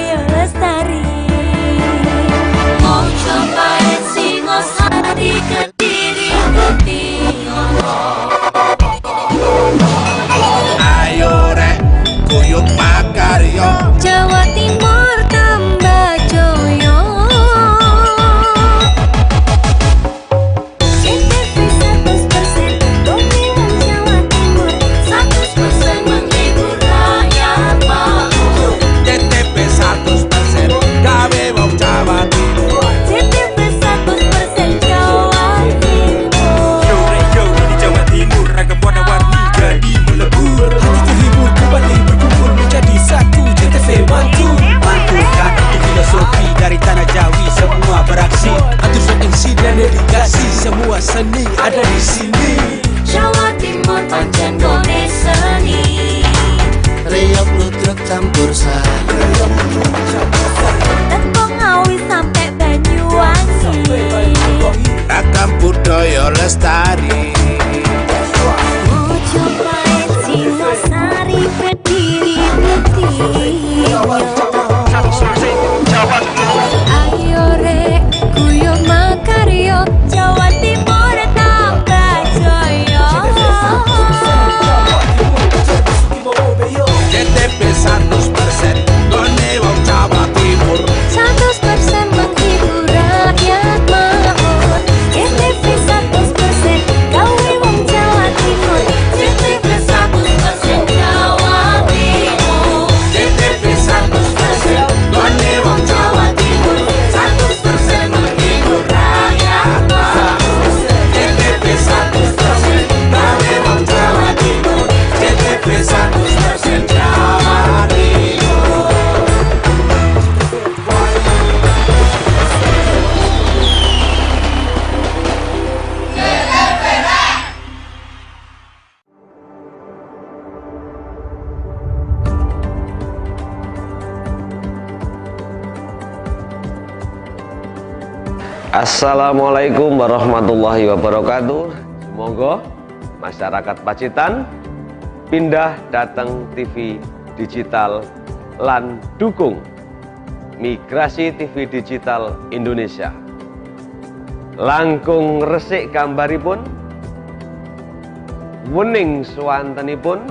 budaya lestari. Mau cobain Singosari Kediri Bukti. Ayo rek kuyup makaryo Jawa Timur tambah joyo. CTV 100% Dominan Jawa Timur, 100% menghibur rakyat makmur. CTP 100% gawe wong Jawa Timur. CTV 100% Jawa Timur. Yo ini Jawa Timur, ragam warna-warni jadi melebur. Hati terhibur kembali berkumpul menjadi satu. CTV mantukan di filosofi dari tanah Jawi, semua beraksi. Atur MC dan dedikasi, semua seni ada di sini. Jawa Timur pancen gone seni. Riok ludruk campur sari. Teko Ngawi sampai Banyuwangi. Ragam budaya lestari. Mau cobain Singosari Kediri Bukti. Ayo rek guyub makaryo, Jawa Timur tambah joyo. CTP 100% gone wong Jawa Timur. 100% menghibur rakyat makmur. CTV 100% gawe wong Jawa Timur. CTV 100% Jawa Timur. CTP 100% gone wong Jawa Timur. 100% menghibur rakyat makmur. CTP 100% gawe wong Jawa Timur. CTP 100% Jawa Timur. Assalamualaikum warahmatullahi wabarakatuh. Semoga masyarakat Pacitan pindah datang TV digital lan dukung migrasi TV digital Indonesia. Langkung resik gambaripun, wening swantenipun,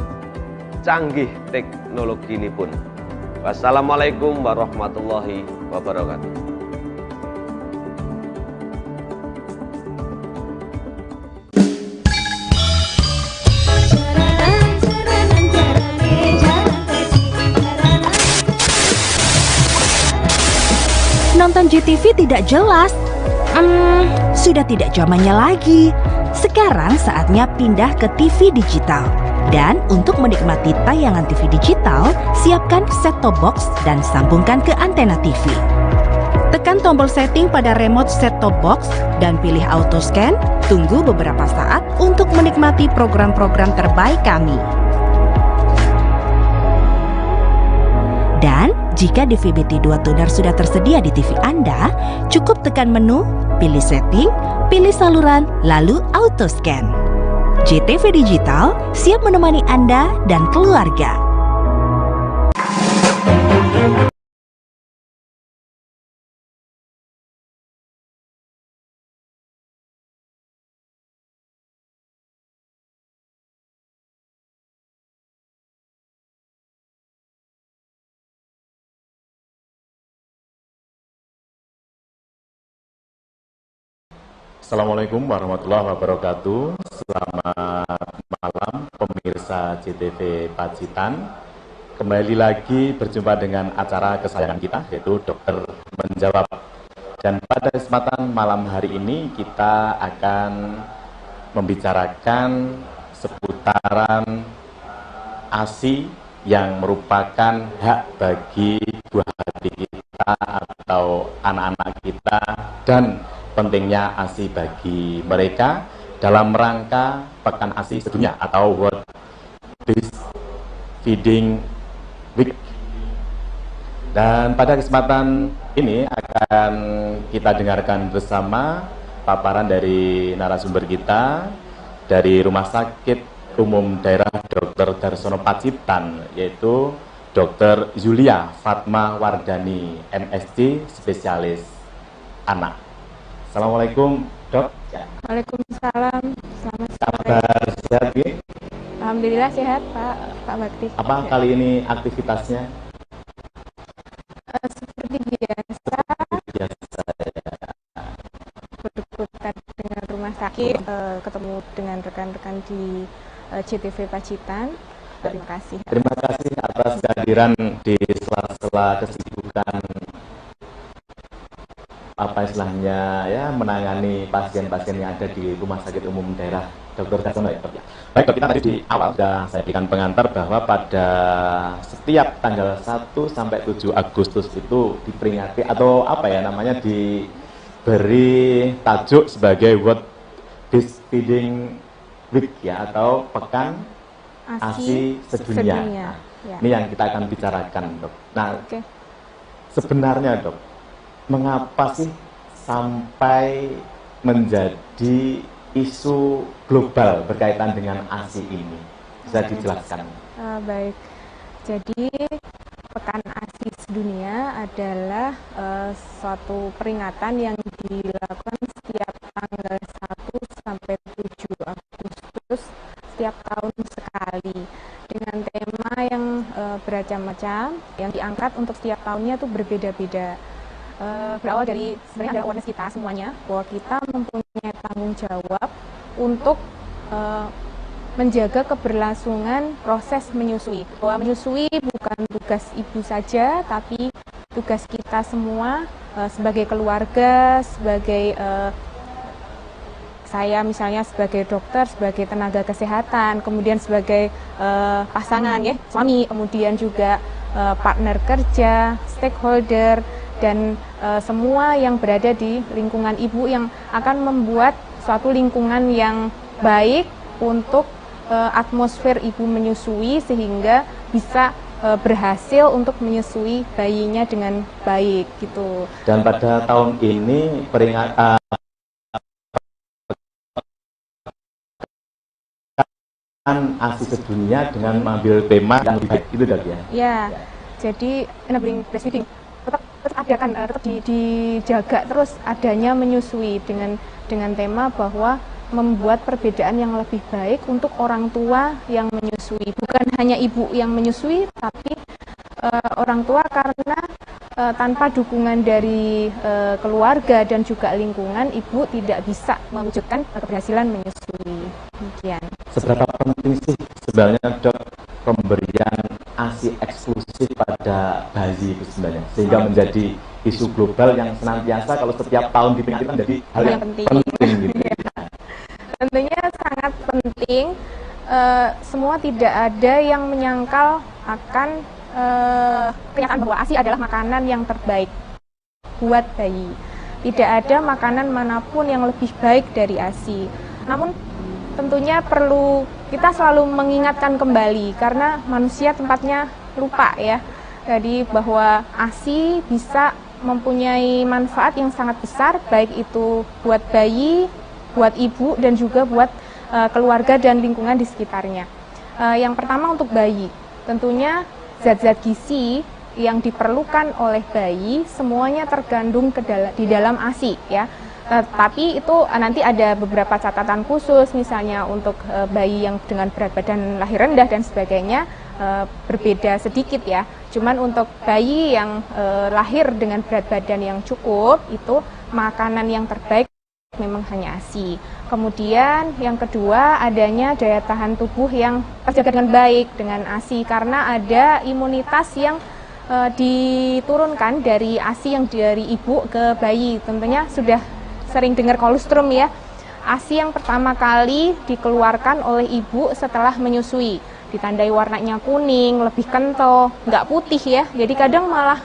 canggih teknologinipun. Wassalamualaikum warahmatullahi wabarakatuh. Nonton GTV tidak jelas. Sudah tidak zamannya lagi. Sekarang saatnya pindah ke TV digital. Dan untuk menikmati tayangan TV digital, siapkan set-top box dan sambungkan ke antena TV. Tekan tombol setting pada remote set-top box dan pilih auto scan. Tunggu beberapa saat untuk menikmati program-program terbaik kami. Dan jika DVB-T2 tuner sudah tersedia di TV Anda, cukup tekan menu, pilih setting, pilih saluran, lalu auto scan. JTV Digital siap menemani Anda dan keluarga. Assalamualaikum warahmatullahi wabarakatuh. Selamat malam pemirsa JTV Pacitan. Kembali lagi berjumpa dengan acara kesayangan kita, yaitu Dokter Menjawab. Dan pada kesempatan malam hari ini kita akan membicarakan seputaran ASI yang merupakan hak bagi buah hati kita atau anak-anak kita, dan pentingnya ASI bagi mereka dalam rangka Pekan ASI Sedunia atau World Breastfeeding Week. Dan pada kesempatan ini akan kita dengarkan bersama paparan dari narasumber kita dari Rumah Sakit Umum Daerah Dr. Darsono Pacitan, yaitu Dr. Yulia Fatma Wardani, MSc, spesialis anak. Assalamualaikum, Dok. Ya. Waalaikumsalam. Selamat sore. Kabar sehat, Bu? Alhamdulillah sehat, Pak Bakti. Apa kali ini aktivitasnya? Seperti biasa, Biasa ya. berkutat dengan rumah sakit, ketemu dengan rekan-rekan di JTV Pacitan. Terima kasih. Terima kasih atas kehadiran di sela-sela kesibukan apa istilahnya ya, menangani pasien-pasien yang ada di Rumah Sakit Umum Daerah Dr. Darsono ya, Dok. Baik, Dok, kita tadi di awal sudah saya berikan pengantar bahwa pada setiap tanggal 1 sampai 7 Agustus itu diperingati atau apa ya namanya, diberi tajuk sebagai World Breastfeeding Week ya, atau Pekan ASI Sedunia. Nah, Ya. ini yang kita akan bicarakan, Dok. Nah, Oke. sebenarnya, Dok, mengapa sih sampai menjadi isu global berkaitan dengan ASI ini? Bisa dijelaskan? Baik. Jadi Pekan ASI Sedunia adalah suatu peringatan yang dilakukan setiap tanggal 1 sampai 7 Agustus setiap tahun sekali, dengan tema yang beragam-macam, yang diangkat untuk setiap tahunnya itu berbeda-beda. Berawal dari sebenarnya adalah awareness kita semuanya, bahwa kita mempunyai tanggung jawab untuk menjaga keberlangsungan proses menyusui. Bahwa menyusui bukan tugas ibu saja, tapi tugas kita semua sebagai keluarga, sebagai saya misalnya sebagai dokter, sebagai tenaga kesehatan, kemudian sebagai pasangan ya, suami, kemudian juga partner kerja, stakeholder, dan semua yang berada di lingkungan ibu yang akan membuat suatu lingkungan yang baik untuk atmosfer ibu menyusui sehingga bisa berhasil untuk menyusui bayinya dengan baik gitu. Dan pada tahun ini peringatan ASI Sedunia dengan mengambil tema yang lebih baik, itu, Dok ya? Ya, jadi enabling breastfeeding tetap adakan, tetap dijaga terus adanya menyusui dengan tema bahwa membuat perbedaan yang lebih baik untuk orang tua yang menyusui, bukan hanya ibu yang menyusui, tapi orang tua, karena tanpa dukungan dari keluarga dan juga lingkungan, ibu tidak bisa mewujudkan keberhasilan menyusui. Demikian. Seberapa penting sih sebenarnya, Dok, pemberian ASI eksklusif pada bayi itu sebenarnya, sehingga menjadi isu global yang senantiasa kalau setiap tahun diperingati menjadi hal yang penting gitu. Tentunya sangat penting. Semua tidak ada yang menyangkal akan kenyataan bahwa ASI adalah makanan yang terbaik buat bayi. Tidak ada makanan manapun yang lebih baik dari ASI. Namun tentunya perlu kita selalu mengingatkan kembali, karena manusia tempatnya lupa ya. Jadi bahwa ASI bisa mempunyai manfaat yang sangat besar, baik itu buat bayi, buat ibu, dan juga buat keluarga dan lingkungan di sekitarnya. Yang pertama untuk bayi, tentunya zat-zat gizi yang diperlukan oleh bayi semuanya terkandung di dalam ASI ya. Tapi itu nanti ada beberapa catatan khusus, misalnya untuk bayi yang dengan berat badan lahir rendah dan sebagainya berbeda sedikit ya. Cuman untuk bayi yang lahir dengan berat badan yang cukup, itu makanan yang terbaik memang hanya ASI. Kemudian yang kedua, adanya daya tahan tubuh yang terjaga dengan baik dengan ASI, karena ada imunitas yang diturunkan dari ASI yang dari ibu ke bayi. Tentunya sudah sering dengar kolostrum ya. ASI yang pertama kali dikeluarkan oleh ibu setelah menyusui, ditandai warnanya kuning, lebih kental, nggak putih ya. Jadi kadang malah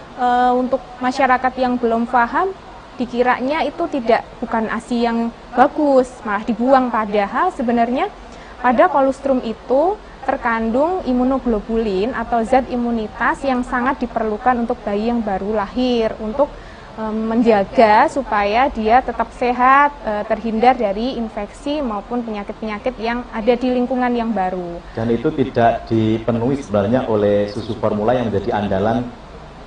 untuk masyarakat yang belum paham, dikiranya itu bukan ASI yang bagus, malah dibuang. Padahal sebenarnya pada kolostrum itu terkandung imunoglobulin atau zat imunitas yang sangat diperlukan untuk bayi yang baru lahir, untuk menjaga supaya dia tetap sehat, terhindar dari infeksi maupun penyakit-penyakit yang ada di lingkungan yang baru. Dan itu tidak dipenuhi sebenarnya oleh susu formula yang menjadi andalan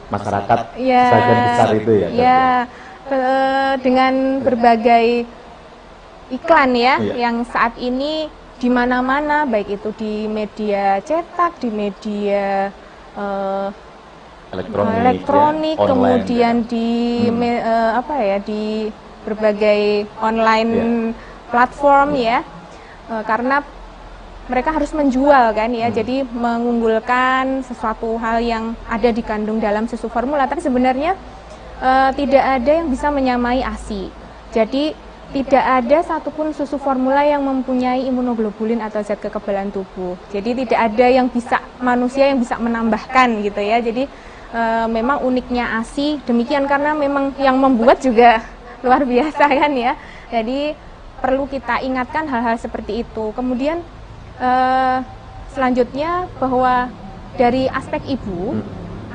masyarakat sebagian besar itu ya, Dok? Ya, dengan berbagai iklan ya, yang saat ini di mana-mana, baik itu di media cetak, di media elektronik, ya, kemudian ya. di berbagai online platform ya, karena mereka harus menjual kan ya, jadi mengunggulkan sesuatu hal yang ada dikandung dalam susu formula, tapi sebenarnya tidak ada yang bisa menyamai ASI. Jadi tidak ada satupun susu formula yang mempunyai imunoglobulin atau zat kekebalan tubuh. Jadi tidak ada yang bisa, manusia yang bisa menambahkan gitu ya. Jadi memang uniknya ASI demikian, karena memang yang membuat juga luar biasa kan ya. Jadi perlu kita ingatkan hal-hal seperti itu. Kemudian selanjutnya bahwa dari aspek ibu,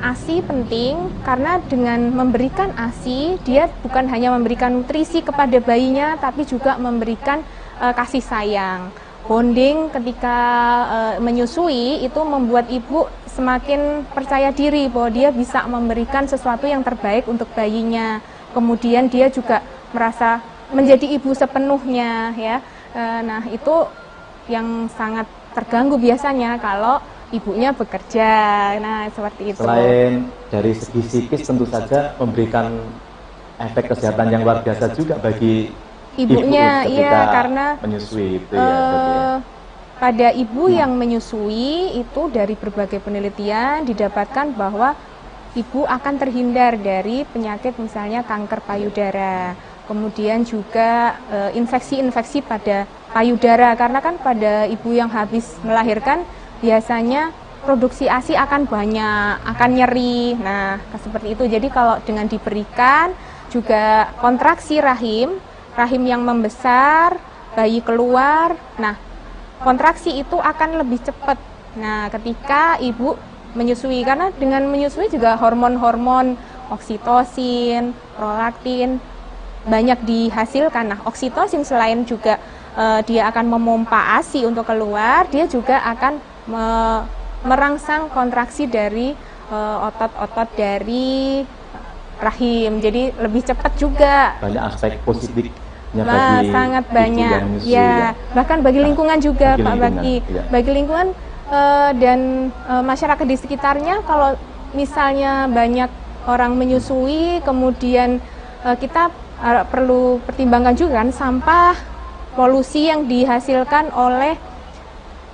ASI penting karena dengan memberikan ASI dia bukan hanya memberikan nutrisi kepada bayinya, tapi juga memberikan kasih sayang. Bonding ketika menyusui itu membuat ibu semakin percaya diri bahwa dia bisa memberikan sesuatu yang terbaik untuk bayinya. Kemudian dia juga merasa menjadi ibu sepenuhnya ya. Nah itu yang sangat terganggu biasanya kalau ibunya bekerja. Nah seperti itu. Selain dari segi psikis tentu saja memberikan efek kesehatan yang luar biasa juga bagi ibunya, ibu iya, karena menyusui itu ya. Pada ibu yang menyusui itu dari berbagai penelitian didapatkan bahwa ibu akan terhindar dari penyakit misalnya kanker payudara, kemudian juga infeksi-infeksi pada payudara, karena kan pada ibu yang habis melahirkan biasanya produksi ASI akan banyak, akan nyeri. Nah, seperti itu. Jadi kalau dengan diberikan juga kontraksi rahim yang membesar, bayi keluar. Nah, kontraksi itu akan lebih cepat. Nah, ketika ibu menyusui, karena dengan menyusui juga hormon-hormon oksitosin, prolaktin banyak dihasilkan. Nah, oksitosin selain juga dia akan memompa ASI untuk keluar, dia juga akan merangsang kontraksi dari otot-otot dari rahim. Jadi lebih cepat juga. Banyak aspek positifnya bagi sangat banyak ya, bahkan bagi lingkungan juga bagi lingkungan dan masyarakat di sekitarnya. Kalau misalnya banyak orang menyusui, kemudian kita perlu pertimbangkan juga kan sampah, polusi yang dihasilkan oleh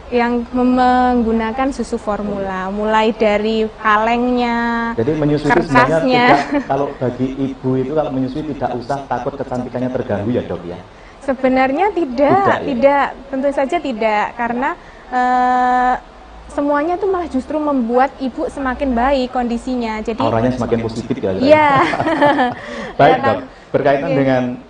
yang menggunakan susu formula, mulai dari kalengnya, jadi menyusui kertasnya. Kalau bagi ibu itu kalau menyusui tidak usah takut kecantikannya terganggu ya, Dok ya? Sebenarnya tidak, tentu saja tidak, karena semuanya itu malah justru membuat ibu semakin baik kondisinya. Jadi auranya semakin positif ya. Iya. Baik, Dok. Berkaitan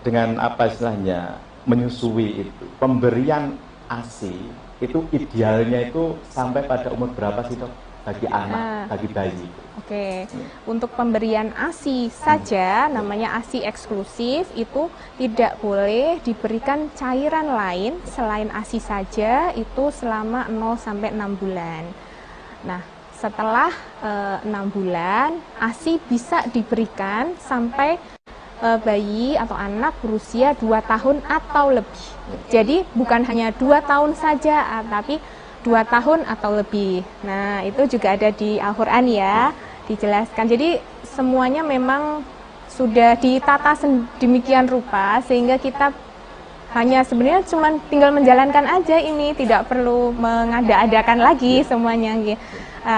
dengan apa istilahnya menyusui itu, pemberian ASI itu idealnya itu sampai pada umur berapa sih, Dok? Bagi anak, bagi bayi? Oke. Untuk pemberian ASI saja, namanya ASI eksklusif, itu tidak boleh diberikan cairan lain selain ASI saja, itu selama 0 sampai 6 bulan. Nah, setelah 6 bulan, ASI bisa diberikan sampai bayi atau anak berusia 2 tahun atau lebih. Jadi bukan hanya 2 tahun saja, tapi 2 tahun atau lebih. Nah, itu juga ada di Al-Quran ya, dijelaskan. Jadi semuanya memang sudah ditata demikian rupa sehingga kita hanya sebenarnya cuma tinggal menjalankan aja ini, tidak perlu mengada-adakan lagi semuanya.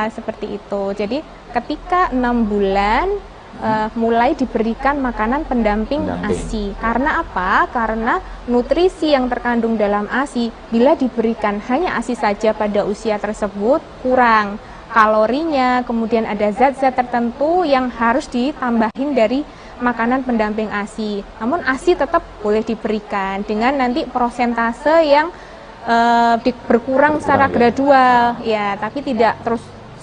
Seperti itu. Jadi ketika 6 bulan mulai diberikan makanan pendamping ASI. Karena apa? Karena nutrisi yang terkandung dalam ASI bila diberikan hanya ASI saja pada usia tersebut kurang kalorinya, kemudian ada zat-zat tertentu yang harus ditambahin dari makanan pendamping ASI. Namun ASI tetap boleh diberikan dengan nanti persentase yang berkurang secara gradual ya, tapi tidak terus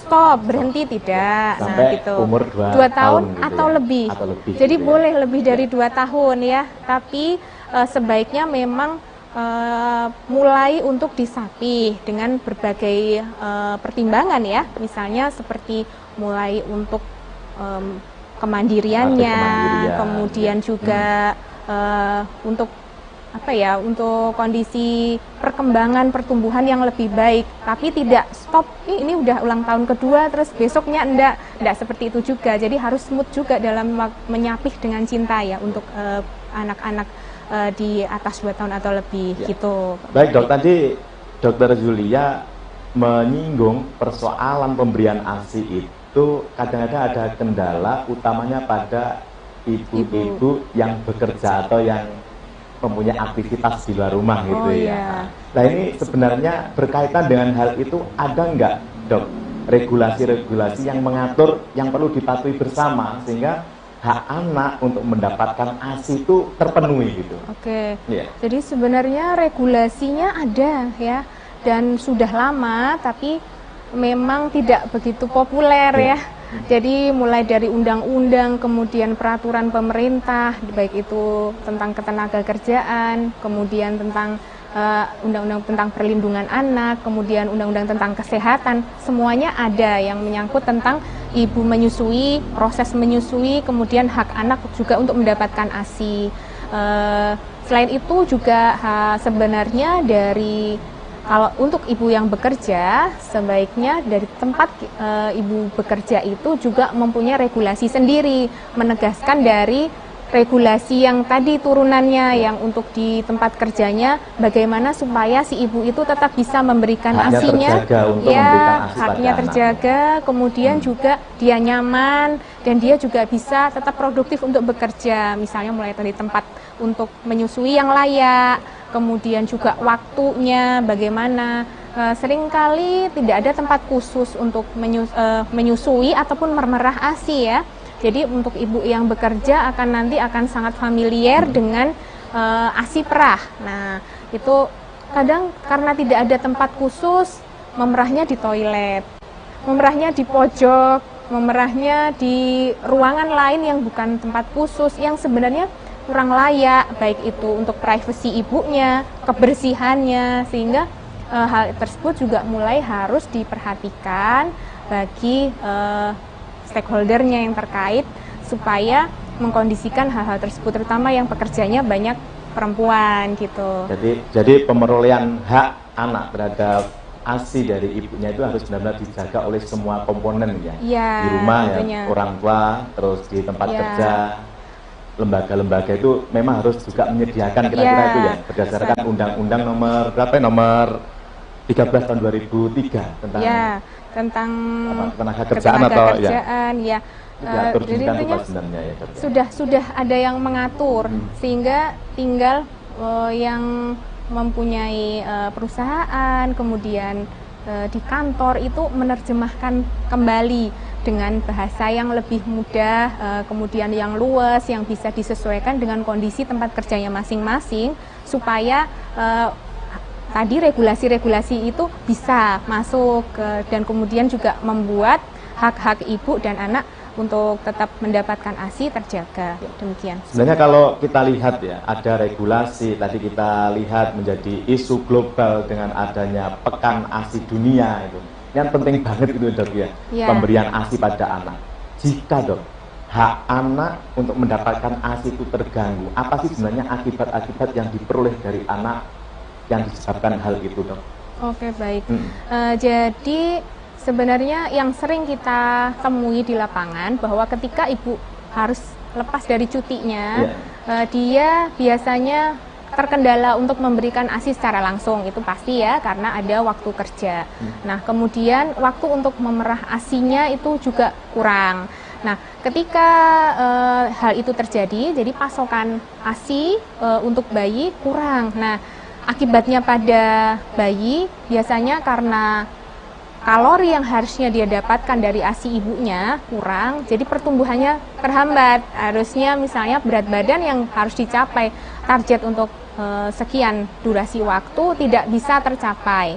stop, berhenti tidak. Sampai gitu. umur 2 tahun tahun gitu atau ya? lebih. Atau lebih Jadi gitu ya? boleh lebih dari 2 tahun ya. Tapi sebaiknya memang mulai untuk disapih dengan berbagai pertimbangan ya. Misalnya seperti mulai untuk kemandiriannya, Kemandirian, kemudian juga untuk untuk kondisi perkembangan pertumbuhan yang lebih baik, tapi tidak stop. Ini udah ulang tahun kedua, terus besoknya enggak seperti itu juga. Jadi harus smooth juga dalam menyapih dengan cinta ya untuk anak-anak di atas 2 tahun atau lebih gitu. Baik dok, tadi Dokter Julia menyinggung persoalan pemberian ASI itu kadang-kadang ada kendala, utamanya pada ibu-ibu yang bekerja atau yang mempunyai aktivitas di luar rumah gitu ya. Nah ini sebenarnya berkaitan dengan hal itu, ada nggak dok regulasi-regulasi yang mengatur yang perlu dipatuhi bersama sehingga hak anak untuk mendapatkan ASI itu terpenuhi gitu? Oke. Yeah. Jadi sebenarnya regulasinya ada ya, dan sudah lama tapi memang tidak begitu populer ya. Jadi mulai dari undang-undang, kemudian peraturan pemerintah, baik itu tentang ketenagakerjaan, kemudian tentang undang-undang tentang perlindungan anak, kemudian undang-undang tentang kesehatan, semuanya ada yang menyangkut tentang ibu menyusui, proses menyusui, kemudian hak anak juga untuk mendapatkan ASI. Selain itu juga sebenarnya dari kalau untuk ibu yang bekerja, sebaiknya dari tempat ibu bekerja itu juga mempunyai regulasi sendiri, menegaskan dari regulasi yang tadi turunannya yang untuk di tempat kerjanya, bagaimana supaya si ibu itu tetap bisa memberikan haknya ASI-nya, terjaga untuk memberikan ASI haknya pada terjaga, kemudian juga dia nyaman dan dia juga bisa tetap produktif untuk bekerja, misalnya mulai dari tempat untuk menyusui yang layak, kemudian juga waktunya bagaimana. Seringkali tidak ada tempat khusus untuk menyusui ataupun memerah ASI ya. Jadi untuk ibu yang bekerja nanti akan sangat familiar dengan ASI perah. Nah itu kadang karena tidak ada tempat khusus, memerahnya di toilet, memerahnya di pojok, memerahnya di ruangan lain yang bukan tempat khusus, yang sebenarnya kurang layak, baik itu untuk privasi ibunya, kebersihannya, sehingga hal tersebut juga mulai harus diperhatikan bagi stakeholdernya yang terkait supaya mengkondisikan hal-hal tersebut, terutama yang pekerjanya banyak perempuan gitu. Jadi pemerolehan hak anak terhadap ASI dari ibunya itu harus benar-benar dijaga oleh semua komponen ya. Di rumah tentunya. ya, orang tua, terus di tempat kerja, lembaga-lembaga itu memang harus juga menyediakan kira-kira itu ya, berdasarkan undang-undang nomor berapa ya, nomor 13 tahun 2003 tentang tenaga kerjaan atau ya. Diatur Jadi intinya sebenarnya ya, dok, ya. Sudah ada yang mengatur, sehingga tinggal yang mempunyai perusahaan, kemudian di kantor itu menerjemahkan kembali dengan bahasa yang lebih mudah, kemudian yang luas, yang bisa disesuaikan dengan kondisi tempat kerjanya masing-masing, supaya tadi regulasi-regulasi itu bisa masuk dan kemudian juga membuat hak-hak ibu dan anak untuk tetap mendapatkan ASI terjaga. Demikian. Sebenarnya kalau kita lihat ya, ada regulasi, tadi kita lihat menjadi isu global dengan adanya Pekan ASI Dunia itu. Yang penting banget itu dok ya, pemberian ASI pada anak. Jika dok, hak anak untuk mendapatkan ASI itu terganggu, apa sih sebenarnya akibat-akibat yang diperoleh dari anak yang disebabkan hal itu dok? Oke, baik. Jadi sebenarnya yang sering kita temui di lapangan bahwa ketika ibu harus lepas dari cutinya, dia biasanya terkendala untuk memberikan ASI secara langsung, itu pasti ya, karena ada waktu kerja. Nah, kemudian waktu untuk memerah ASI-nya itu juga kurang. Nah, ketika hal itu terjadi, jadi pasokan ASI untuk bayi kurang. Nah, akibatnya pada bayi biasanya karena kalori yang harusnya dia dapatkan dari ASI ibunya kurang, jadi pertumbuhannya terhambat. Harusnya misalnya berat badan yang harus dicapai, target untuk sekian durasi waktu tidak bisa tercapai.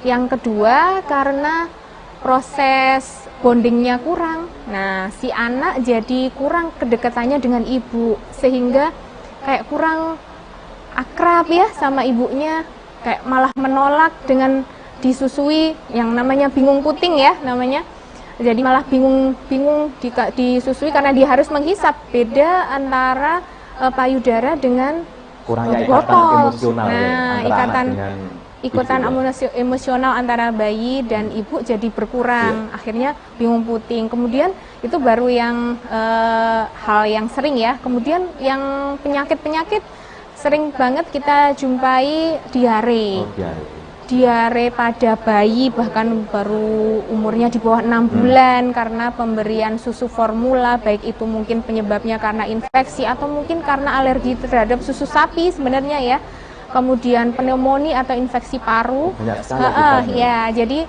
Yang kedua, karena proses bondingnya kurang. Nah, si anak jadi kurang kedekatannya dengan ibu, sehingga kayak kurang akrab ya sama ibunya, kayak malah menolak dengan disusui, yang namanya bingung puting ya namanya. Jadi malah bingung disusui karena dia harus menghisap. Beda antara payudara dengan Kurangnya ikatan botol. emosional ya, Nah, antara ikatan anak dengan ikutan ibu ya. emosional antara bayi dan ibu jadi berkurang. Akhirnya bingung puting. Kemudian itu baru yang hal yang sering ya. Kemudian yang penyakit-penyakit sering banget kita jumpai diare. Oh, diare. Diare pada bayi bahkan baru umurnya di bawah 6 bulan karena pemberian susu formula, baik itu mungkin penyebabnya karena infeksi atau mungkin karena alergi terhadap susu sapi sebenarnya ya. Kemudian pneumonia atau infeksi paru. Banyak sekali akibatnya. Ya, jadi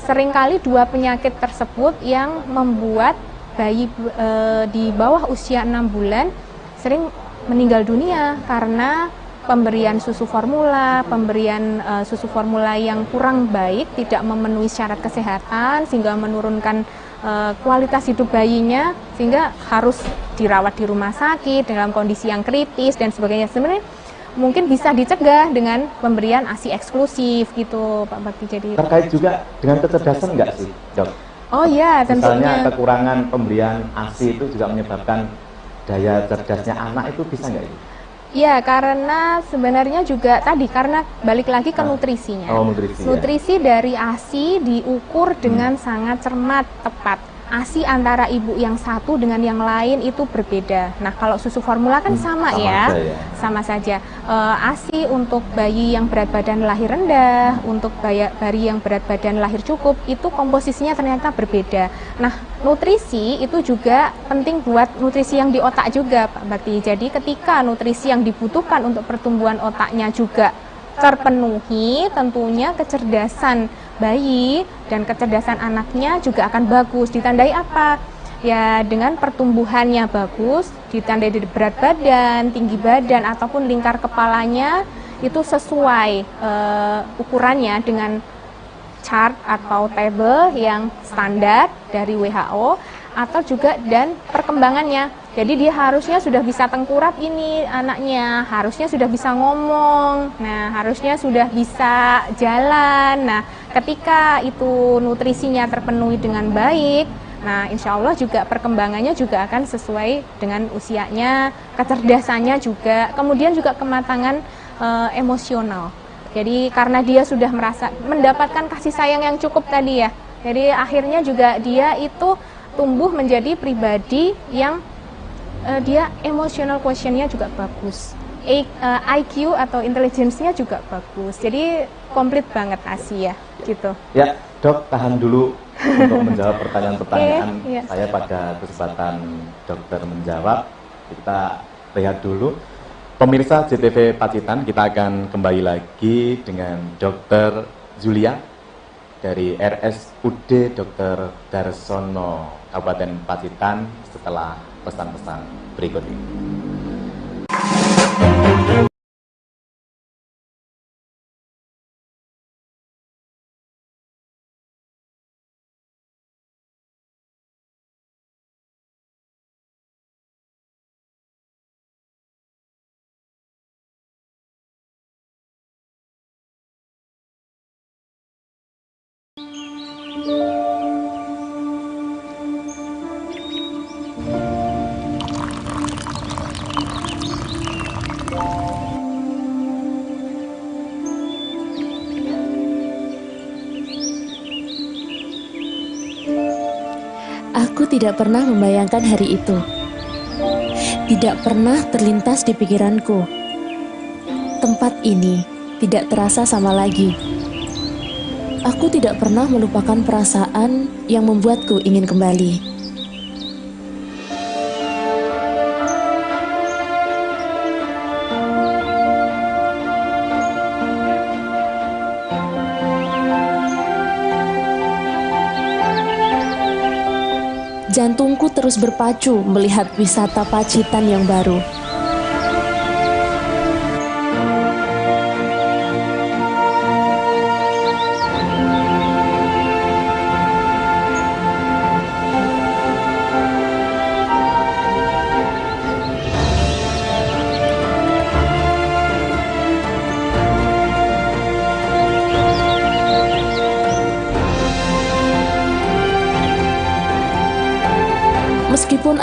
seringkali dua penyakit tersebut yang membuat bayi di bawah usia 6 bulan sering meninggal dunia karena pemberian susu formula, susu formula yang kurang baik, tidak memenuhi syarat kesehatan sehingga menurunkan kualitas hidup bayinya, sehingga harus dirawat di rumah sakit dalam kondisi yang kritis dan sebagainya. Sebenarnya mungkin bisa dicegah dengan pemberian ASI eksklusif gitu, Pak Bakti. Jadi Terkait juga dengan kecerdasan nggak sih, Dok? oh ya, Misalnya tentunya. kekurangan pemberian ASI itu juga menyebabkan daya cerdasnya anak itu bisa nggak itu? Ya, karena sebenarnya juga tadi karena balik lagi ke nutrisinya. Oh, nutrisi ya. Nutrisi dari ASI diukur dengan sangat cermat, tepat. ASI antara ibu yang satu dengan yang lain itu berbeda. Nah, kalau susu formula kan sama ya, aja ya. sama saja. ASI untuk bayi yang berat badan lahir rendah, untuk bayi yang berat badan lahir cukup, itu komposisinya ternyata berbeda. Nah, nutrisi itu juga penting buat nutrisi yang di otak juga, Pak Bakti. Jadi ketika nutrisi yang dibutuhkan untuk pertumbuhan otaknya juga terpenuhi, tentunya kecerdasan bayi dan kecerdasan anaknya juga akan bagus. Ditandai apa? Ya dengan pertumbuhannya bagus, ditandai di berat badan, tinggi badan, ataupun lingkar kepalanya itu sesuai ukurannya dengan chart atau table yang standar dari WHO, atau juga dan perkembangannya. Jadi dia harusnya sudah bisa tengkurap ini anaknya, harusnya sudah bisa ngomong, nah harusnya sudah bisa jalan. Nah ketika itu nutrisinya terpenuhi dengan baik, nah insya Allah juga perkembangannya juga akan sesuai dengan usianya, kecerdasannya juga, kemudian juga kematangan emosional. Jadi karena dia sudah merasa mendapatkan kasih sayang yang cukup tadi ya, jadi akhirnya juga dia itu tumbuh menjadi pribadi yang dia emotional quotientnya juga bagus, IQ atau intelligence-nya juga bagus, jadi komplit banget ASI ya, gitu. Ya, Dok, tahan dulu untuk menjawab pertanyaan-pertanyaan Iya. saya pada kesempatan dokter menjawab. Kita lihat dulu. Pemirsa JTV Pacitan, kita akan kembali lagi dengan Dokter Zulia dari RSUD Dr. Darsono Kabupaten Pacitan setelah pesan-pesan berikut ini. Aku tidak pernah membayangkan hari itu. Tidak pernah terlintas di pikiranku. Tempat ini tidak terasa sama lagi. Aku tidak pernah melupakan perasaan yang membuatku ingin kembali. Jantungku terus berpacu melihat wisata Pacitan yang baru.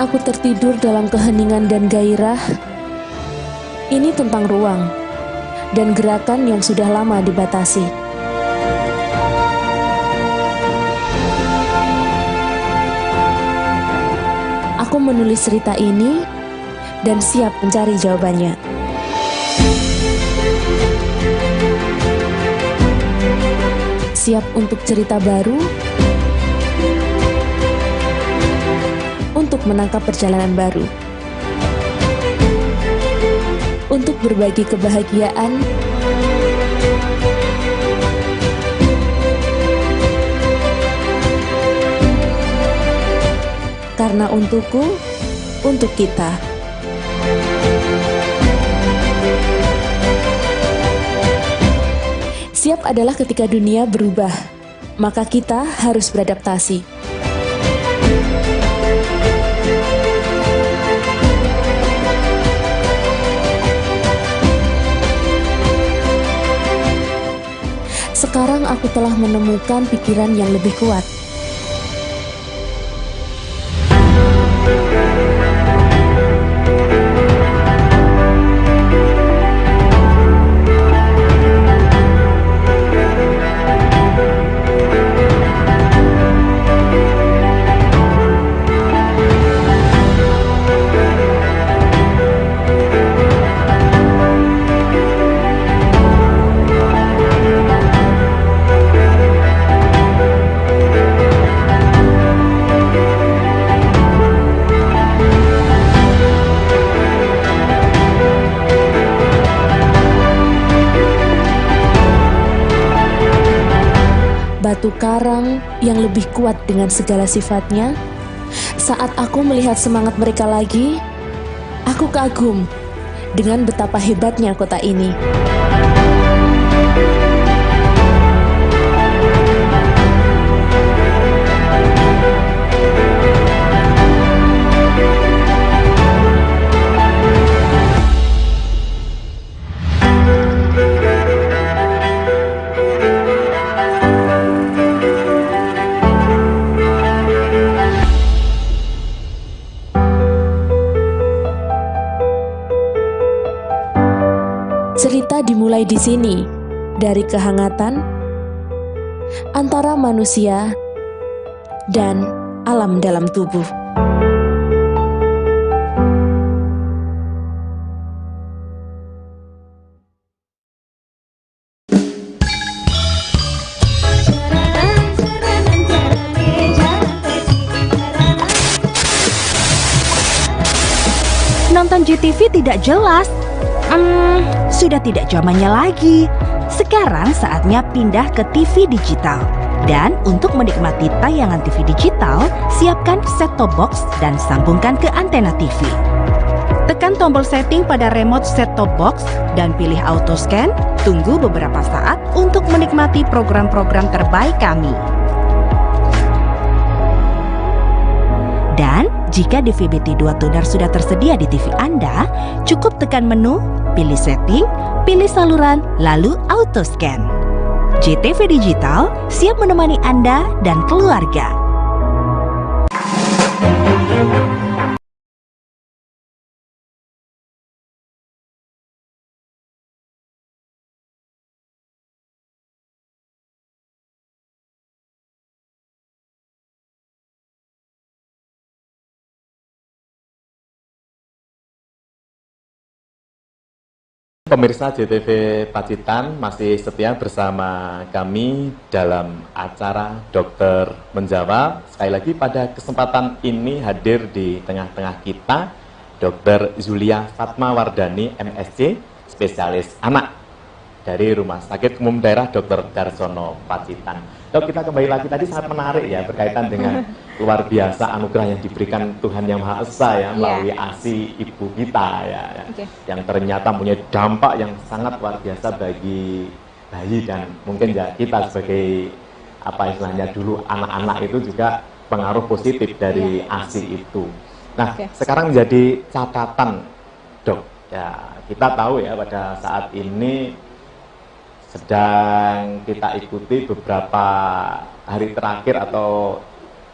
aku tertidur dalam keheningan dan gairah, ini tentang ruang dan gerakan yang sudah lama dibatasi. Aku menulis cerita ini dan siap mencari jawabannya. Siap untuk cerita baru, untuk menangkap perjalanan baru, untuk berbagi kebahagiaan, karena untukku, untuk kita. Siap adalah ketika dunia berubah, maka kita harus beradaptasi. Sekarang aku telah menemukan pikiran yang lebih kuat. Batu karang yang lebih kuat dengan segala sifatnya. Saat aku melihat semangat mereka lagi, aku kagum dengan betapa hebatnya kota ini. Cerita dimulai di sini, dari kehangatan antara manusia dan alam dalam tubuh. Nonton GTV tidak jelas. Sudah tidak zamannya lagi. Sekarang saatnya pindah ke TV digital. Dan untuk menikmati tayangan TV digital, siapkan set-top box dan sambungkan ke antena TV. Tekan tombol setting pada remote set-top box dan pilih auto scan. Tunggu beberapa saat untuk menikmati program-program terbaik kami. Dan jika DVB-T2 tuner sudah tersedia di TV Anda, cukup tekan menu, pilih setting, pilih saluran, lalu auto scan. JTV Digital siap menemani Anda dan keluarga. Pemirsa JTV Pacitan masih setia bersama kami dalam acara Dokter Menjawab. Sekali lagi pada kesempatan ini hadir di tengah-tengah kita Dr. Zulia Fatma Wardani MSc, spesialis anak dari Rumah Sakit Umum Daerah Dr. Darsono Pacitan. Dok, kita kembali lagi, tadi sangat menarik ya berkaitan dengan luar biasa anugerah yang diberikan Tuhan Yang Maha Esa ya melalui ASI ibu kita ya, yang ternyata punya dampak yang sangat luar biasa bagi bayi dan mungkin ya kita sebagai apa istilahnya dulu anak-anak itu juga pengaruh positif dari ASI itu. Nah, sekarang menjadi catatan, Dok. Ya, kita tahu ya pada saat ini sedang kita ikuti beberapa hari terakhir atau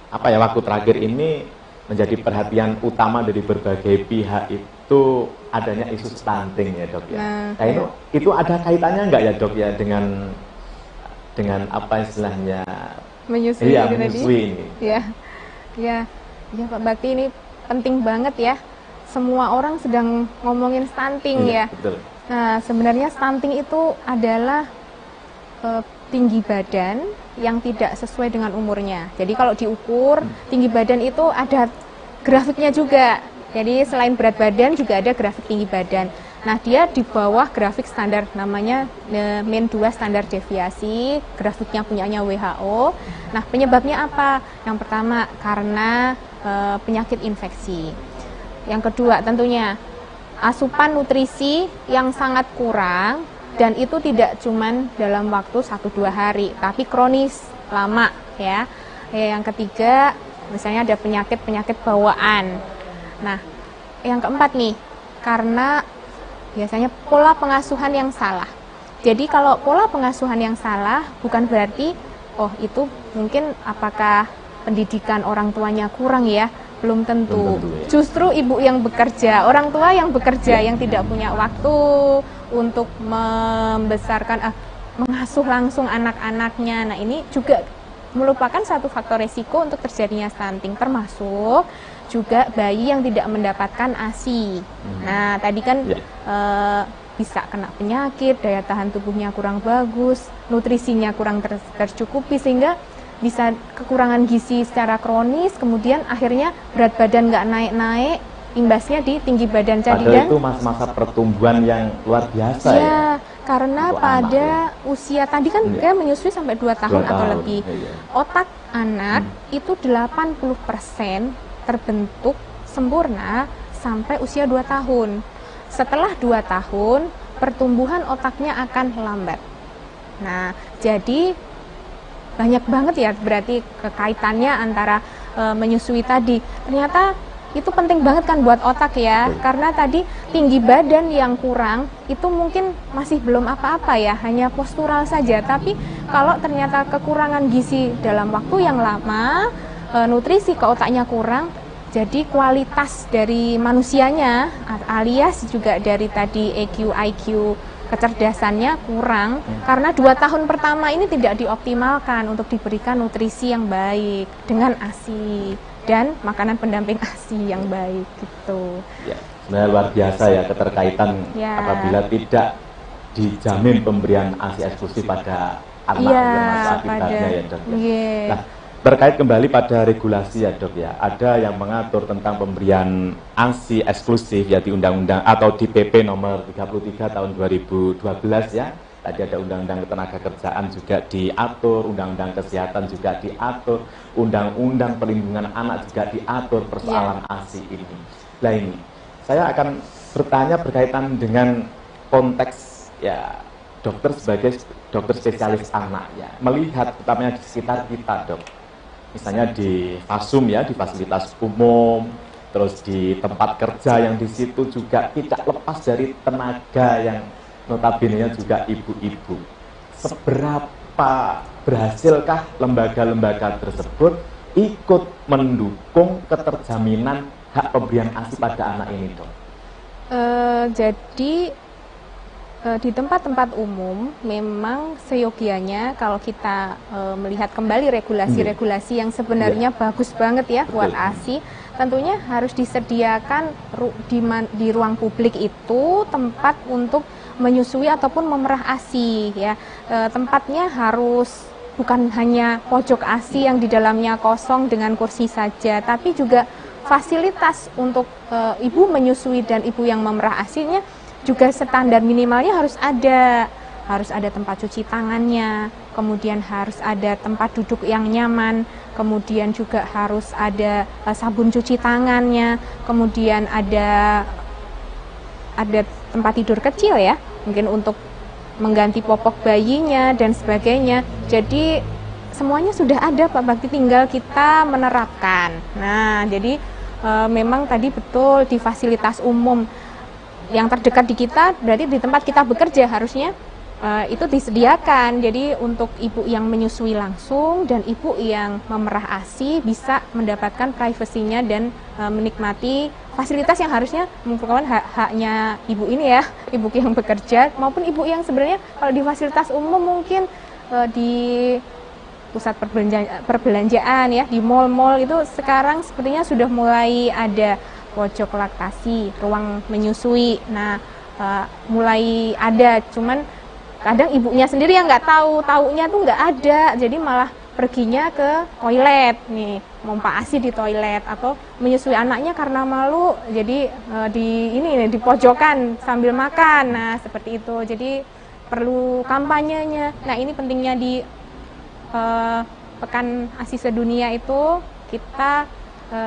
apa ya waktu terakhir ini menjadi perhatian utama dari berbagai pihak itu adanya isu stunting ya dok ya. Nah, itu ada kaitannya nggak ya dok ya dengan apa istilahnya Menyusui iya, tadi. menyusui ini. Ya Pak Bakti, ini penting banget ya. Semua orang sedang ngomongin stunting ya. Betul. Nah, sebenarnya stunting itu adalah tinggi badan yang tidak sesuai dengan umurnya. Jadi kalau diukur tinggi badan itu ada grafiknya juga. Jadi selain berat badan juga ada grafik tinggi badan. Nah, dia di bawah grafik standar, namanya min 2 standar deviasi. Grafiknya punyanya WHO. Nah, penyebabnya apa? Yang pertama karena penyakit infeksi. Yang kedua tentunya asupan nutrisi yang sangat kurang, dan itu tidak cuman dalam waktu 1-2 hari, tapi kronis, lama ya. Yang ketiga misalnya ada penyakit bawaan. Nah, yang keempat nih, karena biasanya pola pengasuhan yang salah. Jadi kalau pola pengasuhan yang salah bukan berarti itu mungkin apakah pendidikan orang tuanya kurang ya. Belum tentu. Justru ibu yang bekerja, orang tua yang bekerja yang tidak punya waktu untuk membesarkan, mengasuh langsung anak-anaknya. Nah, ini juga merupakan satu faktor resiko untuk terjadinya stunting, termasuk juga bayi yang tidak mendapatkan ASI. Nah, tadi kan bisa kena penyakit, daya tahan tubuhnya kurang bagus, nutrisinya kurang tercukupi, sehingga bisa kekurangan gizi secara kronis, kemudian akhirnya berat badan nggak naik-naik, imbasnya di tinggi badan. Padahal itu masa pertumbuhan yang luar biasa ya. Karena untuk pada usia tadi kan dia menyusui sampai 2 tahun atau lebih. Otak anak itu 80% terbentuk sempurna sampai usia 2 tahun. Setelah 2 tahun, pertumbuhan otaknya akan lambat. Nah, jadi banyak banget ya berarti kekaitannya antara menyusui tadi. Ternyata itu penting banget kan buat otak ya, karena tadi tinggi badan yang kurang itu mungkin masih belum apa-apa ya, hanya postural saja. Tapi kalau ternyata kekurangan gizi dalam waktu yang lama, nutrisi ke otaknya kurang, jadi kualitas dari manusianya alias juga dari tadi EQ, IQ, kecerdasannya kurang, karena 2 tahun pertama ini tidak dioptimalkan untuk diberikan nutrisi yang baik dengan ASI dan makanan pendamping ASI yang baik gitu. Ya, sebenarnya luar biasa ya keterkaitan apabila tidak dijamin pemberian ASI eksklusif pada anak yang masa akibatnya ya dok. Nah, terkait kembali pada regulasi ya dok ya, ada yang mengatur tentang pemberian ASI eksklusif ya di undang-undang atau di PP nomor 33 tahun 2012 ya. Tadi ada undang-undang ketenagakerjaan juga diatur, undang-undang kesehatan juga diatur, undang-undang perlindungan anak juga diatur persoalan ASI ini. Nah ini, saya akan bertanya berkaitan dengan konteks ya dokter sebagai dokter spesialis anak ya, melihat utamanya di sekitar kita dok. Misalnya di FASUM ya, di fasilitas umum, terus di tempat kerja yang di situ juga tidak lepas dari tenaga yang notabene juga ibu-ibu. Seberapa berhasilkah lembaga-lembaga tersebut ikut mendukung keterjaminan hak pemberian ASI pada anak ini dok? Jadi di tempat-tempat umum memang seyogianya kalau kita melihat kembali regulasi-regulasi yang sebenarnya bagus banget ya buat ASI, tentunya harus disediakan di ruang publik itu tempat untuk menyusui ataupun memerah ASI ya. Tempatnya harus bukan hanya pojok ASI yang di dalamnya kosong dengan kursi saja, tapi juga fasilitas untuk ibu menyusui dan ibu yang memerah ASInya juga standar minimalnya harus ada tempat cuci tangannya, kemudian harus ada tempat duduk yang nyaman, kemudian juga harus ada sabun cuci tangannya, kemudian ada tempat tidur kecil ya, mungkin untuk mengganti popok bayinya dan sebagainya. Jadi semuanya sudah ada Pak Bakti, tinggal kita menerapkan. Nah, jadi memang tadi betul di fasilitas umum yang terdekat di kita, berarti di tempat kita bekerja harusnya itu disediakan. Jadi untuk ibu yang menyusui langsung dan ibu yang memerah ASI bisa mendapatkan privasinya dan menikmati fasilitas yang harusnya merupakan haknya ibu ini ya, ibu yang bekerja maupun ibu yang sebenarnya kalau di fasilitas umum mungkin di pusat perbelanjaan ya, di mal-mal itu sekarang sepertinya sudah mulai ada pojok laktasi, ruang menyusui. Nah, mulai ada, cuman kadang ibunya sendiri yang nggak tahu, taunya tuh nggak ada, jadi malah perginya ke toilet nih, mompa ASI di toilet atau menyusui anaknya karena malu, jadi di pojokan sambil makan. Nah seperti itu, jadi perlu kampanyenya. Nah ini pentingnya di Pekan ASI Sedunia itu kita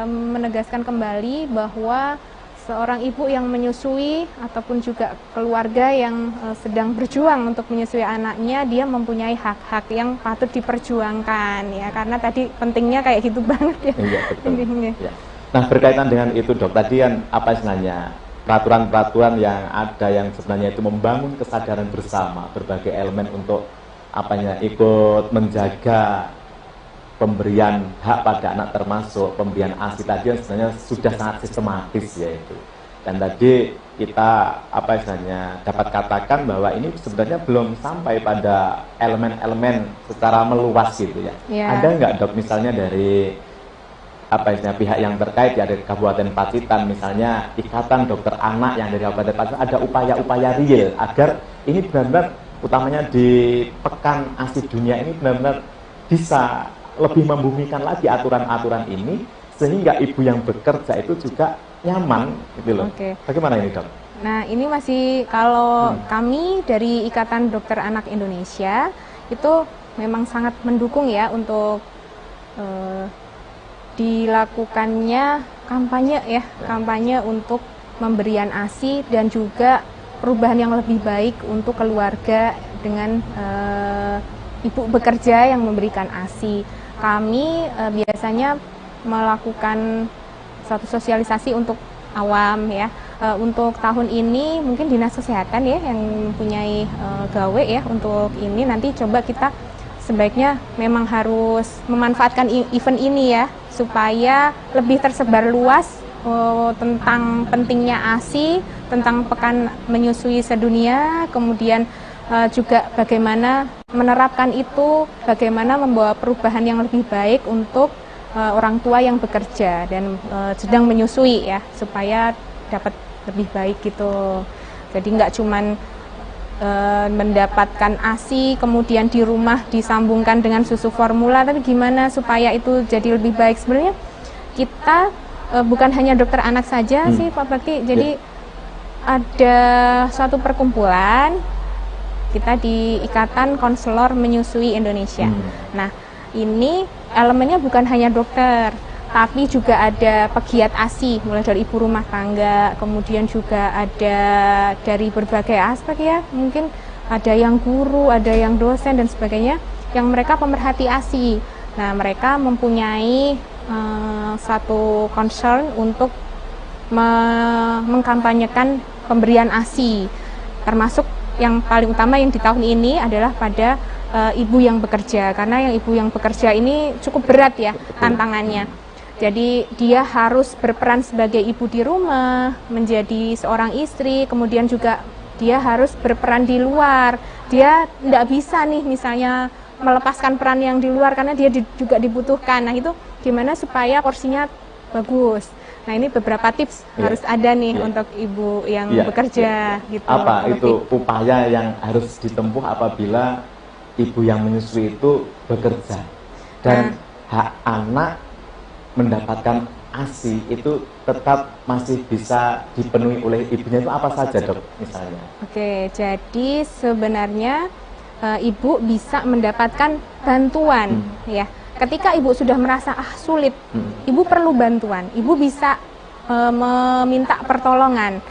menegaskan kembali bahwa seorang ibu yang menyusui ataupun juga keluarga yang sedang berjuang untuk menyusui anaknya, dia mempunyai hak-hak yang patut diperjuangkan ya, karena tadi pentingnya kayak gitu banget ya. Iya, betul. Ya. Nah berkaitan dengan itu Dok, tadi kan apa sebenarnya peraturan-peraturan yang ada yang sebenarnya itu membangun kesadaran bersama berbagai elemen untuk ikut menjaga pemberian hak pada anak, termasuk pemberian ASI tadi yang sebenarnya sudah sangat sistematis ya itu. Dan tadi kita dapat katakan bahwa ini sebenarnya belum sampai pada elemen-elemen secara meluas gitu ya. Ada nggak Dok misalnya dari pihak yang terkait ya, dari Kabupaten Pacitan misalnya, Ikatan Dokter Anak yang dari Kabupaten Pacitan, ada upaya-upaya real agar ini benar-benar utamanya di Pekan ASI Dunia ini benar-benar bisa lebih membumikan lagi aturan-aturan ini sehingga ibu yang bekerja itu juga nyaman gitu loh. Bagaimana ini Dok? Nah ini masih kalau kami dari Ikatan Dokter Anak Indonesia itu memang sangat mendukung ya untuk dilakukannya kampanye ya, kampanye untuk pemberian ASI dan juga perubahan yang lebih baik untuk keluarga dengan ibu bekerja yang memberikan ASI. Kami biasanya melakukan suatu sosialisasi untuk awam ya. Untuk tahun ini mungkin Dinas Kesehatan ya yang mempunyai gawe ya untuk ini, nanti coba kita sebaiknya memang harus memanfaatkan event ini ya supaya lebih tersebar luas tentang pentingnya ASI, tentang Pekan Menyusui Sedunia, kemudian juga bagaimana menerapkan itu, bagaimana membawa perubahan yang lebih baik untuk orang tua yang bekerja dan sedang menyusui ya, supaya dapat lebih baik gitu. Jadi nggak cuman mendapatkan ASI kemudian di rumah disambungkan dengan susu formula, tapi gimana supaya itu jadi lebih baik. Sebenarnya kita bukan hanya dokter anak saja sih Pak Bakti, jadi ada suatu perkumpulan kita di Ikatan Konselor Menyusui Indonesia. Nah, ini elemennya bukan hanya dokter, tapi juga ada pegiat ASI, mulai dari ibu rumah tangga, kemudian juga ada dari berbagai aspek ya, mungkin ada yang guru, ada yang dosen dan sebagainya, yang mereka pemerhati ASI. Nah, mereka mempunyai satu concern untuk mengkampanyekan pemberian ASI, termasuk yang paling utama yang di tahun ini adalah pada ibu yang bekerja, karena yang ibu yang bekerja ini cukup berat ya tantangannya. Jadi dia harus berperan sebagai ibu di rumah, menjadi seorang istri, kemudian juga dia harus berperan di luar. Dia tidak bisa nih misalnya melepaskan peran yang di luar karena dia juga dibutuhkan. Nah itu gimana supaya porsinya bagus. Nah ini beberapa tips harus ada nih untuk ibu yang bekerja gitu. Apa itu upaya yang harus ditempuh apabila ibu yang menyusui itu bekerja dan hak anak mendapatkan ASI itu tetap masih bisa dipenuhi oleh ibunya, itu apa saja Dok misalnya? Oke, jadi sebenarnya ibu bisa mendapatkan bantuan ya. Ketika ibu sudah merasa sulit, ibu perlu bantuan, ibu bisa meminta pertolongan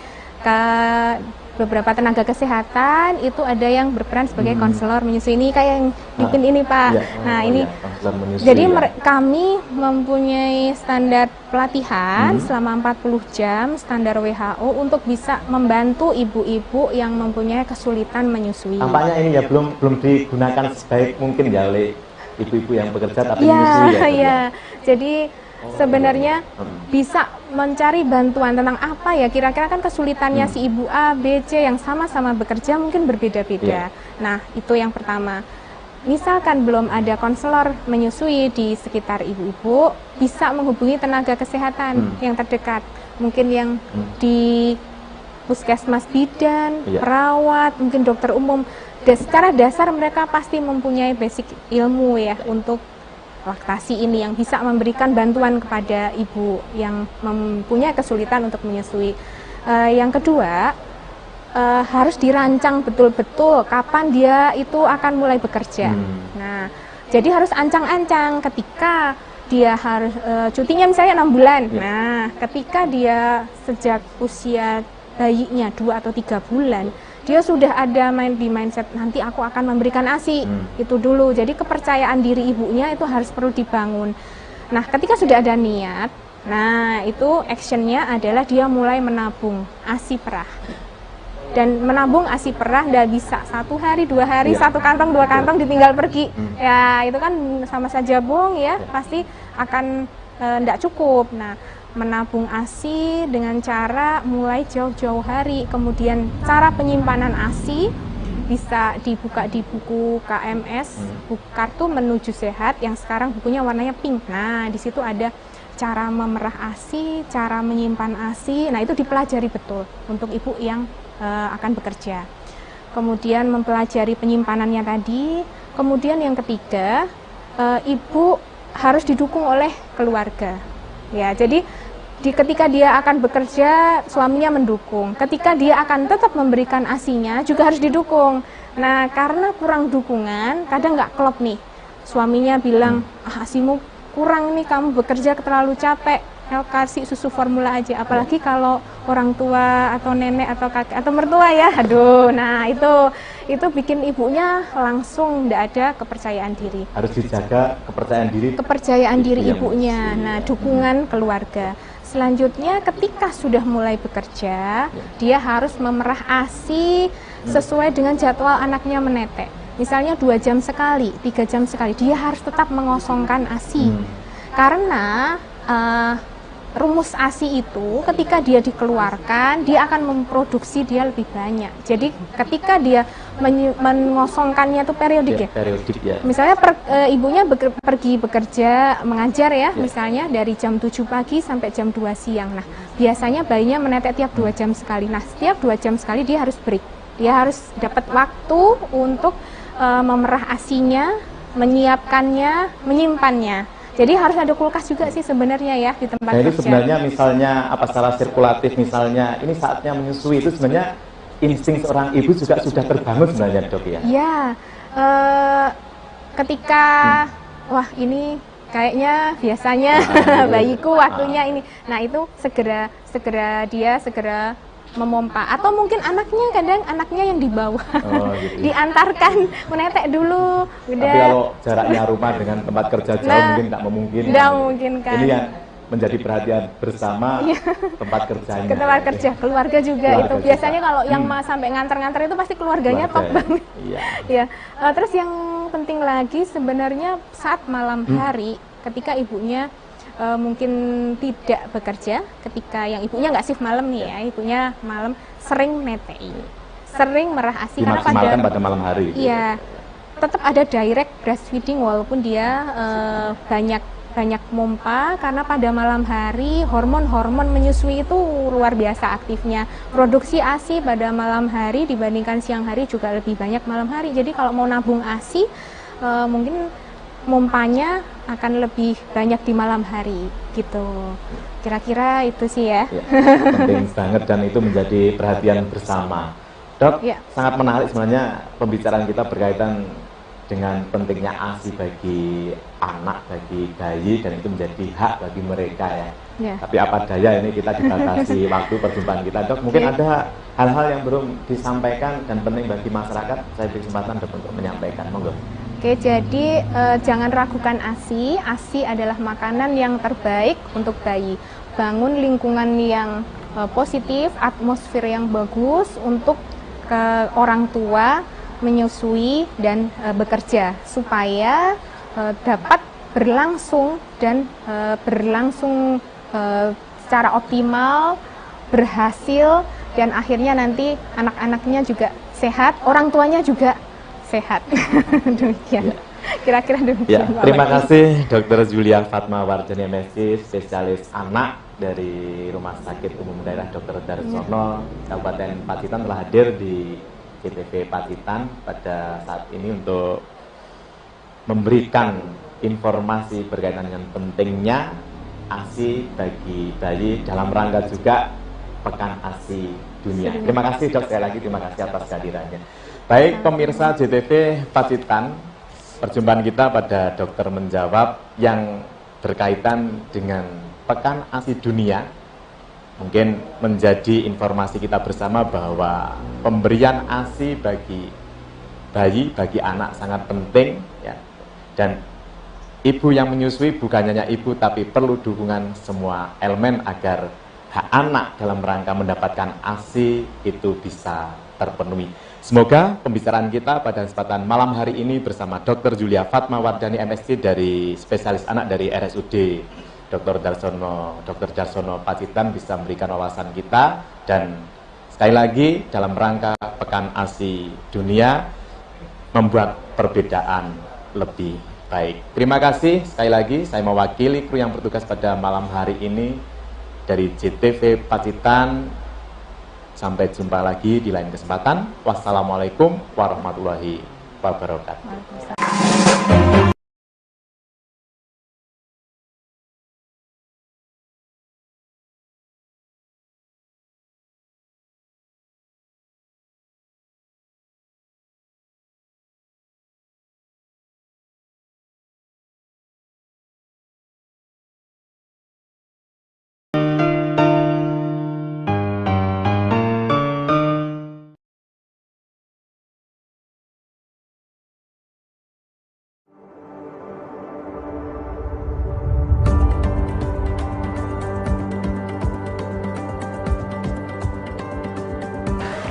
beberapa tenaga kesehatan itu ada yang berperan sebagai konselor menyusui. Ini kayak yang pimpin ini Pak. Iya. Nah Oh, ini iya, konselor menyusui, jadi ya. kami mempunyai standar pelatihan selama 40 jam standar WHO untuk bisa membantu ibu-ibu yang mempunyai kesulitan menyusui. Tampaknya ini ya belum digunakan sebaik mungkin ya oleh ibu-ibu yang bekerja tapi Iya, menyusui ya. Dok, iya. Jadi sebenarnya iya. bisa mencari bantuan tentang apa ya, kira-kira kan kesulitannya si ibu A, B, C yang sama-sama bekerja mungkin berbeda-beda. Nah, itu yang pertama. Misalkan belum ada konselor menyusui di sekitar ibu-ibu, bisa menghubungi tenaga kesehatan yang terdekat. Mungkin yang di puskesmas bidan, perawat, mungkin dokter umum. Secara dasar mereka pasti mempunyai basic ilmu ya untuk laktasi ini yang bisa memberikan bantuan kepada ibu yang mempunyai kesulitan untuk menyusui. Yang kedua, harus dirancang betul-betul kapan dia itu akan mulai bekerja. Nah, jadi harus ancang-ancang ketika dia harus cutinya misalnya 6 bulan. Nah, ketika dia sejak usia bayinya 2 atau 3 bulan, dia sudah ada di mindset nanti aku akan memberikan ASI itu dulu. Jadi kepercayaan diri ibunya itu harus perlu dibangun. Nah, ketika sudah ada niat, nah itu actionnya adalah dia mulai menabung ASI perah. Dan menabung ASI perah tidak bisa 1 hari, 2 hari, 1 kantong, 2 kantong ditinggal pergi. Ya itu kan sama saja bohong ya, pasti akan tidak cukup. Nah, menabung ASI dengan cara mulai jauh-jauh hari. Kemudian cara penyimpanan ASI bisa dibuka di buku KMS, buku Kartu Menuju Sehat yang sekarang bukunya warnanya pink. Nah, di situ ada cara memerah ASI, cara menyimpan ASI. Nah, itu dipelajari betul untuk ibu yang akan bekerja. Kemudian mempelajari penyimpanannya tadi. Kemudian yang ketiga, ibu harus didukung oleh keluarga. Ya, jadi ketika dia akan bekerja, suaminya mendukung. Ketika dia akan tetap memberikan ASI-nya, juga harus didukung. Nah, karena kurang dukungan, kadang nggak klop nih. Suaminya bilang, ASImu kurang nih, kamu bekerja terlalu capek, kasih susu formula aja. Apalagi kalau orang tua atau nenek atau kakek atau mertua ya, aduh. Nah, itu bikin ibunya langsung nggak ada kepercayaan diri. Harus dijaga kepercayaan diri Ibunya. Nah, dukungan keluarga. Selanjutnya ketika sudah mulai bekerja, dia harus memerah ASI sesuai dengan jadwal anaknya menetek. Misalnya 2 jam sekali, 3 jam sekali, dia harus tetap mengosongkan ASI. Karena rumus ASI itu ketika dia dikeluarkan, dia akan memproduksi dia lebih banyak. Jadi ketika dia mengosongkannya itu periodik ya. Periodik ya. Misalnya ibunya pergi bekerja mengajar ya, misalnya dari jam 7 pagi sampai jam 2 siang. Nah, biasanya bayinya menetek tiap 2 jam sekali. Nah, setiap 2 jam sekali dia harus break. Dia harus dapat waktu untuk memerah ASI-nya, menyiapkannya, menyimpannya. Jadi harus ada kulkas juga sih sebenarnya ya di tempat itu kerja. sebenarnya misalnya secara sirkulatif misalnya ini saatnya menyusui itu sebenarnya insting seorang ibu juga sudah terbangun sebenarnya Dok ya. Iya, ketika wah ini kayaknya biasanya bayiku waktunya ini. Nah itu segera memompa atau mungkin anaknya yang dibawa gitu. diantarkan menetek dulu Tapi udah. kalau jaraknya rumah dengan tempat kerja jauh mungkin nggak memungkinkan. Nggak memungkinkan. Ini yang menjadi perhatian bersama tempat kerjanya. Ke tempat kerja, keluarga juga Keluarga itu juga. biasanya kalau yang sampai nganter-nganter itu pasti keluarganya top banget. Iya. Ya, terus yang penting lagi sebenarnya saat malam hari ketika ibunya mungkin tidak bekerja, ketika yang ibunya nggak shift malam nih ya, ibunya malam sering netei, sering merah ASI karena Dimaksimalkan pada malam hari. Iya, tetap ada direct breastfeeding walaupun dia banyak mompa karena pada malam hari hormon menyusui itu luar biasa aktifnya. Produksi ASI pada malam hari dibandingkan siang hari juga lebih banyak malam hari. Jadi kalau mau nabung ASI mungkin mompanya akan lebih banyak di malam hari gitu. Kira-kira itu sih ya. Penting banget dan itu menjadi perhatian bersama. Dok, sangat menarik sebenarnya pembicaraan kita berkaitan dengan pentingnya ASI bagi anak, bagi bayi, dan itu menjadi hak bagi mereka ya. Tapi apa daya ini kita dibatasi waktu perjumpaan kita. Dok, mungkin ada hal-hal yang belum disampaikan dan penting bagi masyarakat, saya beri kesempatan untuk menyampaikan. Monggo. Oke, jadi jangan ragukan ASI. ASI adalah makanan yang terbaik untuk bayi. Bangun lingkungan yang positif, atmosfer yang bagus untuk orang tua menyusui dan bekerja supaya dapat berlangsung dan berlangsung secara optimal, berhasil, dan akhirnya nanti anak-anaknya juga sehat, orang tuanya juga sehat. Demikian. Kira-kira demikian. Ya, terima kasih Dr. Julia Fatma Wardani MSc, spesialis anak dari Rumah Sakit Umum Daerah Dr. Darsono, Kabupaten Pacitan, telah hadir di CTV Pacitan pada saat ini untuk memberikan informasi berkaitan dengan pentingnya ASI bagi bayi dalam rangka juga Pekan ASI Dunia. Terima kasih Dok, sekali lagi terima kasih atas kehadirannya. Baik pemirsa JTV Pacitan, perjumpaan kita pada Dokter Menjawab yang berkaitan dengan Pekan ASI Dunia mungkin menjadi informasi kita bersama bahwa pemberian ASI bagi bayi, bagi anak sangat penting ya. Dan ibu yang menyusui bukan hanya ibu tapi perlu dukungan semua elemen agar hak anak dalam rangka mendapatkan ASI itu bisa terpenuhi. Semoga pembicaraan kita pada kesempatan malam hari ini bersama Dr. Julia Fatma Wardani MSc dari spesialis anak dari RSUD Dr. Darsono Pacitan bisa memberikan wawasan kita, dan sekali lagi dalam rangka Pekan ASI Dunia membuat perbedaan lebih baik. Terima kasih sekali lagi, saya mewakili kru yang bertugas pada malam hari ini dari JTV Pacitan. Sampai jumpa lagi di lain kesempatan. Wassalamualaikum warahmatullahi wabarakatuh.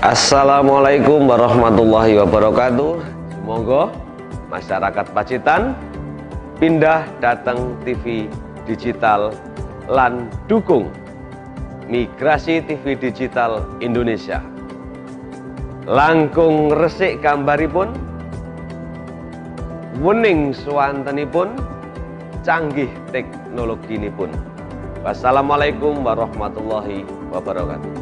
Assalamualaikum warahmatullahi wabarakatuh. Semoga masyarakat Pacitan pindah datang TV digital lan dukung migrasi TV digital Indonesia. Langkung resik gambaripun, wening swantenipun, canggih teknologinipun. Wassalamualaikum warahmatullahi wabarakatuh.